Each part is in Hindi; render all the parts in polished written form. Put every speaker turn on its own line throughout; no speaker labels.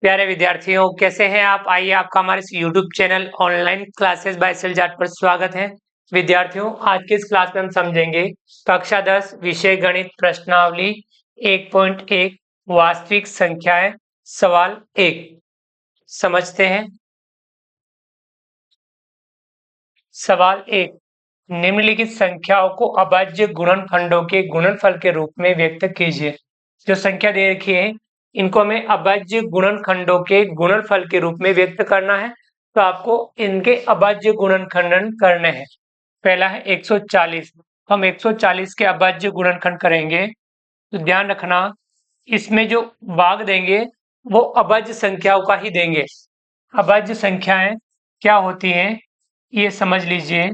प्यारे विद्यार्थियों, कैसे हैं आप? आइए आपका हमारे इस YouTube channel online classes by सेलजाट पर स्वागत है। विद्यार्थियों, आज की इस क्लास में हम समझेंगे कक्षा 10 विषय गणित प्रश्नावली 1.1 वास्तविक संख्याएं सवाल 1। समझते हैं। सवाल 1, निम्नलिखित संख्याओं को अभाज्य गुणनखंडों के गुणनफल के रूप में व्यक्त कीजिए। जो संख्या दे रखी है इनको हमें अभाज्य गुणनखंडों के गुणनफल के रूप में व्यक्त करना है, तो आपको इनके अभाज्य गुणनखंडन करने हैं। पहला है 140, हम 140 के अभाज्य गुणनखंड करेंगे। तो ध्यान रखना, इसमें जो भाग देंगे वो अभाज्य संख्याओं का ही देंगे। अभाज्य संख्याएं क्या होती हैं ये समझ लीजिए।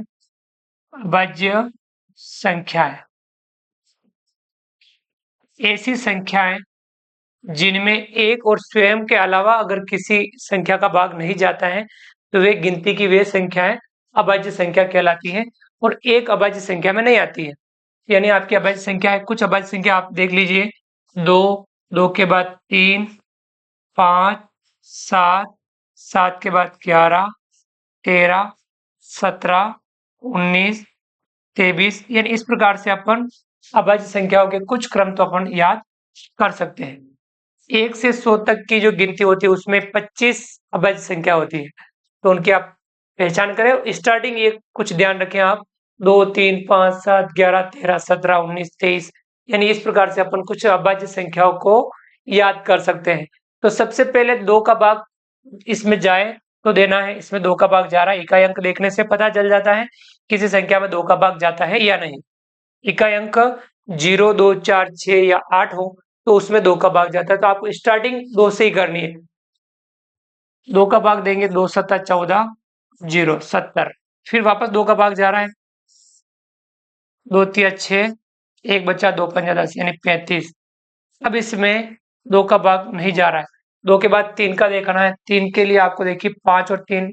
अभाज्य संख्याएं ऐसी संख्याएं जिनमें एक और स्वयं के अलावा अगर किसी संख्या का भाग नहीं जाता है तो वे गिनती की वे संख्याएं अभाज्य संख्या कहलाती हैं, और एक अभाज्य संख्या में नहीं आती है। यानी आपकी अभाज्य संख्या है, कुछ अभाज्य संख्या आप देख लीजिए, 2, 2 के बाद 3, 5, 7, 7 के बाद 11, 13, 17, 19, 23, यानी इस प्रकार से अपन अभाज्य संख्याओं के कुछ क्रम तो अपन याद कर सकते हैं। 1 से 100 तक की जो गिनती होती है उसमें 25 अभाज्य संख्या होती है, तो उनकी आप पहचान करें। स्टार्टिंग ये कुछ ध्यान रखें आप, 2, 3, 5, 7, 11, 13, 17, 19, 23, यानी इस प्रकार से अपन कुछ अभाज्य संख्याओं को याद कर सकते हैं। तो सबसे पहले 2 का भाग इसमें जाए तो देना है। इसमें 2 का भाग जा रहा है, इकाई अंक देखने से पता चल जाता है किसी संख्या में 2 का भाग जाता है या नहीं। इकाई अंक 0, 2, 4, 6 या 8 हो तो उसमें 2 का भाग जाता है, तो आपको स्टार्टिंग 2 से ही करनी है। 2 का भाग देंगे, 2 सत्ता 14, 0, 70। फिर वापस 2 का भाग जा रहा है, 2 तिया 6, 1 बचा, 2 पंजा 10, यानी 35। अब इसमें 2 का भाग नहीं जा रहा है, 2 के बाद 3 का देखना है। 3 के लिए आपको देखिए 5 और 3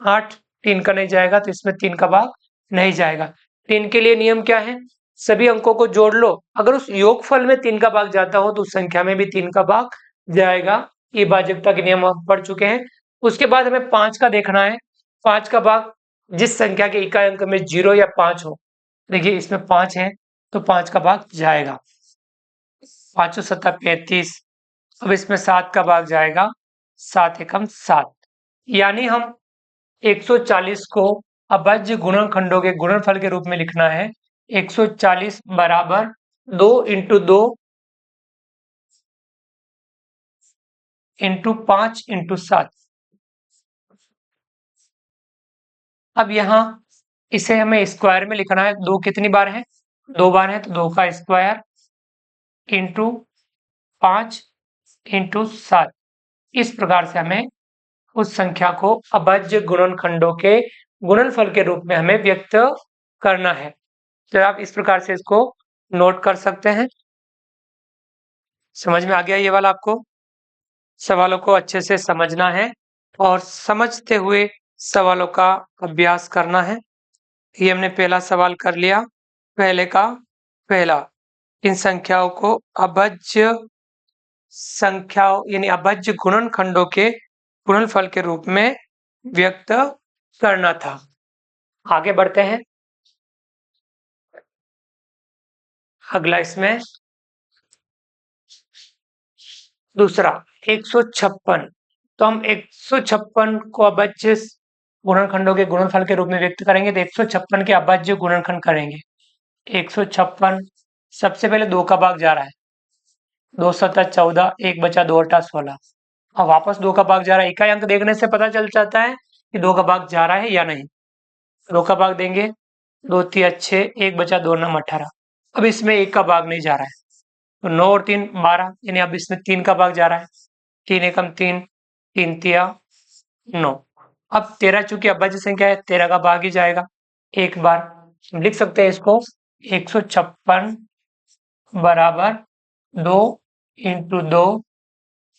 8, 3 का नहीं जाएगा तो इसमें 3 का भाग नहीं जाएगा। 3 के लिए नियम क्या है? सभी अंकों को जोड़ लो, अगर उस योगफल में 3 का भाग जाता हो तो उस संख्या में भी 3 का भाग जाएगा। ये भाजकता के नियम हम पढ़ चुके हैं। उसके बाद हमें 5 का देखना है। 5 का भाग जिस संख्या के इकाई अंक में 0 या 5 हो, देखिए इसमें 5 है तो 5 का भाग जाएगा, 5 सत्ता 35। अब इसमें 7 का भाग जाएगा, 7 एकम 7। यानी हम 140 को अभाज्य गुणनखंडों के गुणनफल के रूप में लिखना है। 140 बराबर 2 इंटू 2 इंटू 5 इंटू 7। अब यहाँ इसे हमें स्क्वायर में लिखना है। 2 कितनी बार है? 2 बार है, तो 2 का स्क्वायर इंटू 5 इंटू 7। इस प्रकार से हमें उस संख्या को अभाज्य गुणनखंडों के गुणनफल के रूप में हमें व्यक्त करना है। तो आप इस प्रकार से इसको नोट कर सकते हैं। समझ में आ गया ये वाला? आपको सवालों को अच्छे से समझना है और समझते हुए सवालों का अभ्यास करना है। ये हमने पहला सवाल कर लिया। पहले का पहला, इन संख्याओं को अभाज्य संख्याओं यानी अभाज्य गुणनखंडों के गुणनफल के रूप में व्यक्त करना था। आगे बढ़ते हैं। अगला इसमें दूसरा 156, तो हम 156 को अभाज्य गुणनखंडों के गुणनफल के रूप में व्यक्त करेंगे, तो 156 के अभाज्य गुणनखंड करेंगे। 156 सबसे पहले 2 का भाग जा रहा है, 2 सत्ता 14, 1 बचा, 2 अट्ठा 16। अब वापस 2 का भाग जा रहा है, इकाई अंक देखने से पता चल जाता है कि 2 का भाग जा रहा है या नहीं। 2 का भाग देंगे, 2 तिया 6, 1 बचा, 2 नम 18। अब इसमें 1 का भाग नहीं जा रहा है, तो 9 और 3 12, यानी अब इसमें 3 का भाग जा रहा है। 3 एकम 3, 3 तिया 9। अब 13 चूंकि अभाज्य संख्या है, 13 का भाग ही जाएगा एक बार। हम लिख सकते हैं इसको 156 बराबर 2 इंटू 2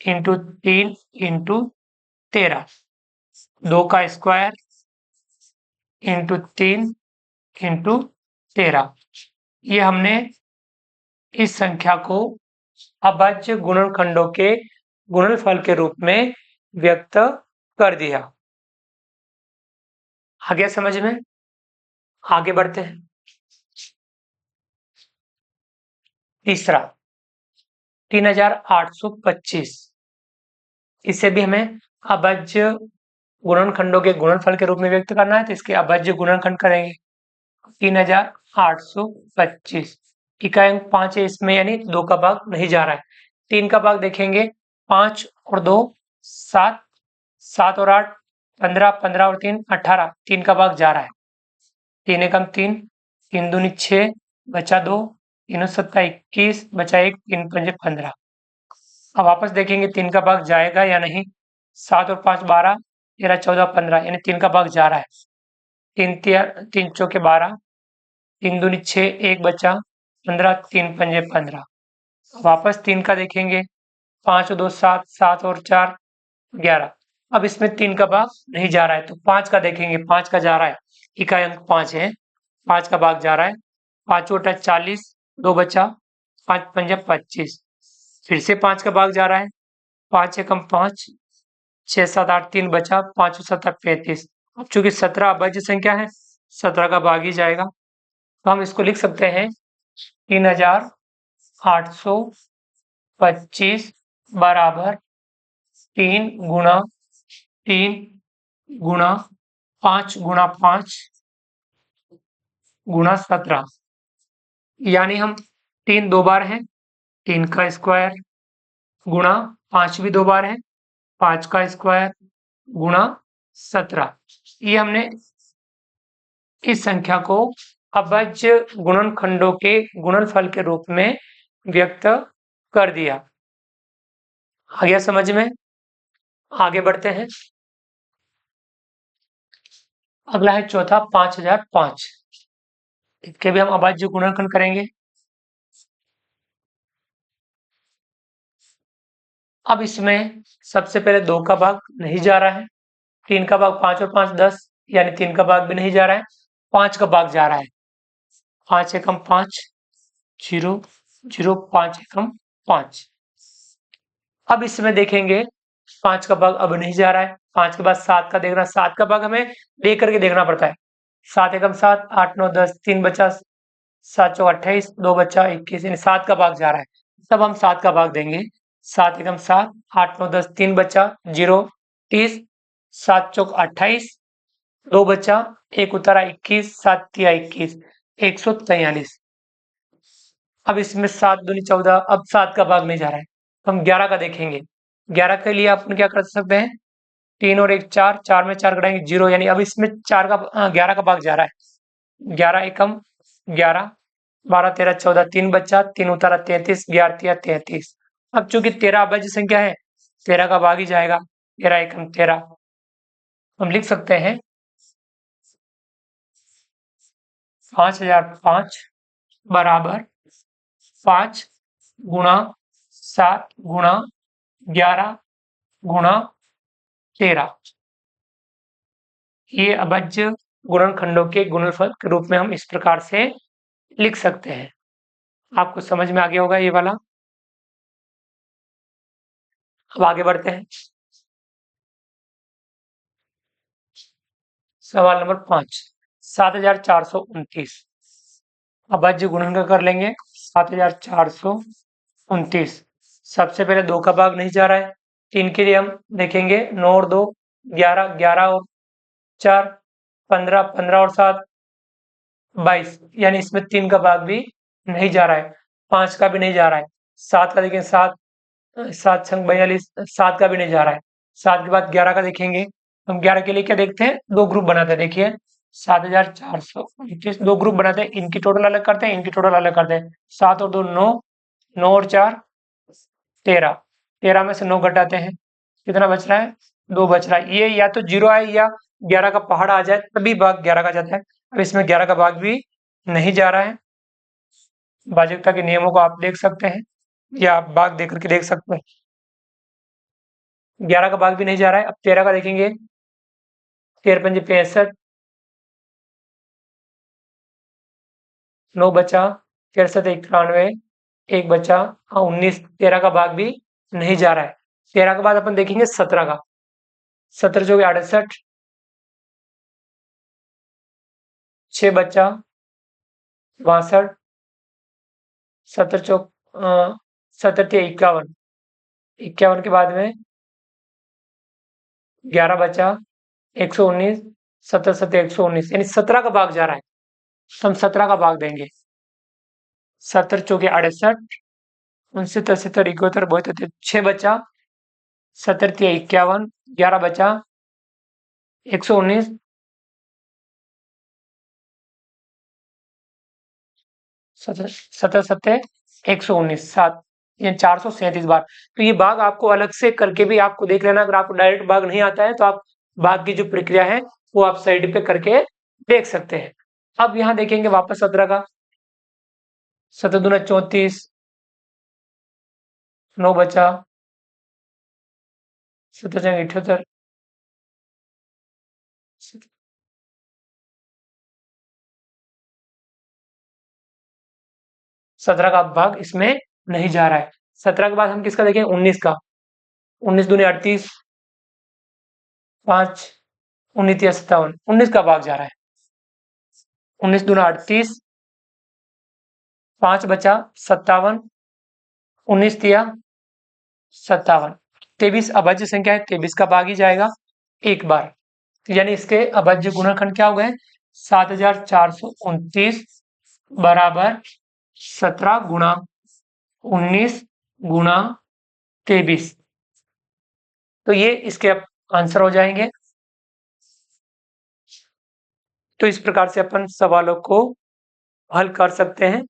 इंटू 3 इंटू 13, 2 का स्क्वायर इंटू 3 इंटू 13। ये हमने इस संख्या को अभाज्य गुणनखंडों के गुणनफल के रूप में व्यक्त कर दिया। आ गया समझ में? आगे बढ़ते हैं। तीसरा 3825, इसे भी हमें अभाज्य गुणनखंडों के गुणनफल के रूप में व्यक्त करना है, तो इसके अभाज्य गुणनखंड करेंगे। 3825 इकाई अंक 5 है इसमें, यानी 2 का भाग नहीं जा रहा है। 3 का भाग देखेंगे, 5 और 2 7, 7 और 8 15, 15 और 3 18, 3 का भाग जा रहा है। 3 एकम 3, 3 दूनी 6, बचा 2, 3 सत्ता 21, बचा 1, 3 पंजे 15। अब वापस देखेंगे 3 का भाग जाएगा या नहीं। 7 और 5 12, 13 14 15, यानी 3 का भाग जा रहा है। 3 चौके 12, 3 दूनी 6, 1 बचा 15, 3 पंजे 15। वापस 3 का देखेंगे, 5 और 2 7, 7 और 4 11। अब इसमें 3 का भाग नहीं जा रहा है, तो 5 का देखेंगे, 5 का जा रहा है। इकाई अंक 5 है, 5 का भाग जा रहा है। 5 उठा 40, 2 बचा 5 पंजा 25। फिर से 5 का भाग जा रहा है। 5 एकम 5, 6 7 8 3 बचा 5 7 35। अब चूंकि 17 अभाज्य संख्या है, 17 का भाग ही जाएगा, तो हम इसको लिख सकते हैं 3825 बराबर 3 गुणा 3 गुणा 5 गुणा 5 गुणा 17, यानी हम 3 दो बार है, 3 का स्क्वायर गुणा 5 भी 2 बार है, 5 का स्क्वायर गुणा 17। ये हमने इस संख्या को अभाज्य गुणनखंडों के गुणनफल के रूप में व्यक्त कर दिया। आ गया समझ में? आगे बढ़ते हैं। अगला है चौथा 5005, इसके भी हम अभाज्य गुणनखंड करेंगे। अब इसमें सबसे पहले 2 का भाग नहीं जा रहा है, 3 का भाग 5 और 5 10, यानी 3 का भाग भी नहीं जा रहा है। 5 का भाग जा रहा है। 5 एकम 5 0 0, 5 एकम 5। अब इसमें देखेंगे 5 का भाग अब नहीं जा रहा है। 5 के बाद 7 का देखना, 7 का भाग हमें लेकर के देखना पड़ता है। 7 एकम 7, 8 9 10, 3 बचा 7 चौक 28, 2 बचा 21, यानी 7 का भाग जा रहा है। तब हम 7 का भाग देंगे। 7 एकम 7, 8 9 10, 3 बचा 0 30, 7 चौक 28, 2 बचा 1 उतारा 21, 7 तिया 21, 143। अब इसमें 7 दूनी 14, अब 7 का भाग नहीं जा रहा है, तो हम 11 का देखेंगे। 11 के लिए अपन क्या कर सकते हैं, 3 और 1 4, 4 में 4 घटाएंगे 0, यानी अब इसमें 11 का भाग जा रहा है। 11 एकम 11, 12 13 14, 3 बचा 3 उतारा 33, 11 तिया 33। अब चूंकि 13 अभाज्य संख्या है, 13 का भाग ही जाएगा। 13 एकम 13, हम लिख सकते हैं 5005 बराबर 5 गुणा 7 गुणा 11 गुणा 13। ये अभाज्य गुणनखंडों के गुणनफल के रूप में हम इस प्रकार से लिख सकते हैं। आपको समझ में आ गया होगा ये वाला। अब आगे बढ़ते हैं। सवाल नंबर 5, 7429, अभाज्य गुणनखंड कर लेंगे। 7429, सबसे पहले 2 का भाग नहीं जा रहा है। 3 के लिए हम देखेंगे 9 और 2 11, 11 और 4 15, 15 और 7 22, यानी इसमें 3 का भाग भी नहीं जा रहा है। 5 का भी नहीं जा रहा है। 7 का देखें, 7 7 छंग 42, 7 का भी नहीं जा रहा है। 7 के बाद 11 का देखेंगे, हम 11 के लिए क्या देखते हैं, 2 ग्रुप बनाते हैं। देखिए 7429, 2 ग्रुप बनाते हैं, इनकी टोटल अलग करते हैं, इनकी टोटल अलग करते हैं। 7 और 2 9, 9 और 4 13, 13 में से 9 घटाते हैं, कितना बच रहा है, 2 बच रहा है। ये या तो 0 आए या 11 का पहाड़ आ जाए, तभी भाग 11 का जाता है। अब इसमें 11 का भाग भी नहीं जा रहा है। भाजकता के नियमों को आप देख सकते हैं या भाग देख करके देख सकते हैं। 11 का भाग भी नहीं जा रहा है। अब 13 का देखेंगे, 13 पंजे 65, 9 बचा 63 91, 1 बचा 19, 13 का भाग भी नहीं जा रहा है। 13 के बाद अपन देखेंगे 17 का। 17 जो 68, 6 बच्चा 62, 17 चौक 17 51, 51 के बाद में 11 बचा 119, 17 17 119, यानी 17 का भाग जा रहा है, तो हम 17 का भाग देंगे। 17 चौके 68, 69 70 71 72 6 बचा 17 51, 11 बचा 119, 17 17 119 7, यानी 437 बार। तो ये भाग आपको अलग से करके भी आपको देख लेना, अगर आपको डायरेक्ट भाग नहीं आता है तो आप भाग की जो प्रक्रिया है वो आप साइड पे करके देख सकते हैं। अब यहाँ देखेंगे वापस 17 का। 17 दूना 34, 9 बचा 17 78, 17 का भाग इसमें नहीं जा रहा है। 17 के बाद हम किसका देखें, 19 का। 19 दूनी 38, 5 19 या 57, 19 का भाग जा रहा है। 19 दूना 38, 5 बचा 57, 19 तिया 57, 23 अभाज्य संख्या है, 23 का भाग ही जाएगा एक बार। तो यानी इसके अभाज्य गुणनखंड क्या हो गए, 7429 बराबर 17 गुणा 19 गुणा 23। तो ये इसके आंसर हो जाएंगे। तो इस प्रकार से अपन सवालों को हल कर सकते हैं।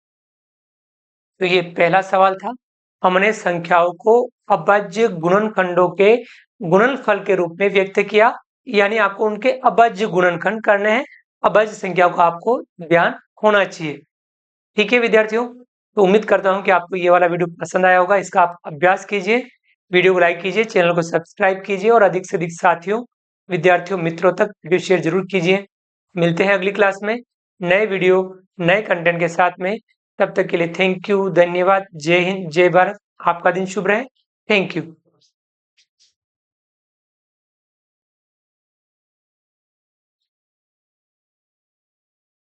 तो ये पहला सवाल था, हमने संख्याओं को अभाज्य गुणनखंडों के गुणनफल के रूप में व्यक्त किया, यानी आपको उनके अभाज्य गुणनखंड करने हैं। अभाज्य संख्याओं का आपको ध्यान होना चाहिए। ठीक है विद्यार्थियों, तो उम्मीद करता हूं कि आपको ये वाला वीडियो पसंद आया होगा। इसका आप अभ्यास कीजिए, वीडियो को लाइक कीजिए, चैनल को सब्सक्राइब कीजिए और अधिक से अधिक साथियों, विद्यार्थियों, मित्रों तक वीडियो शेयर जरूर कीजिए। मिलते हैं अगली क्लास में नए वीडियो नए कंटेंट के साथ में। तब तक के लिए थैंक यू, धन्यवाद, जय हिंद, जय भारत। आपका दिन शुभ रहे। Thank you.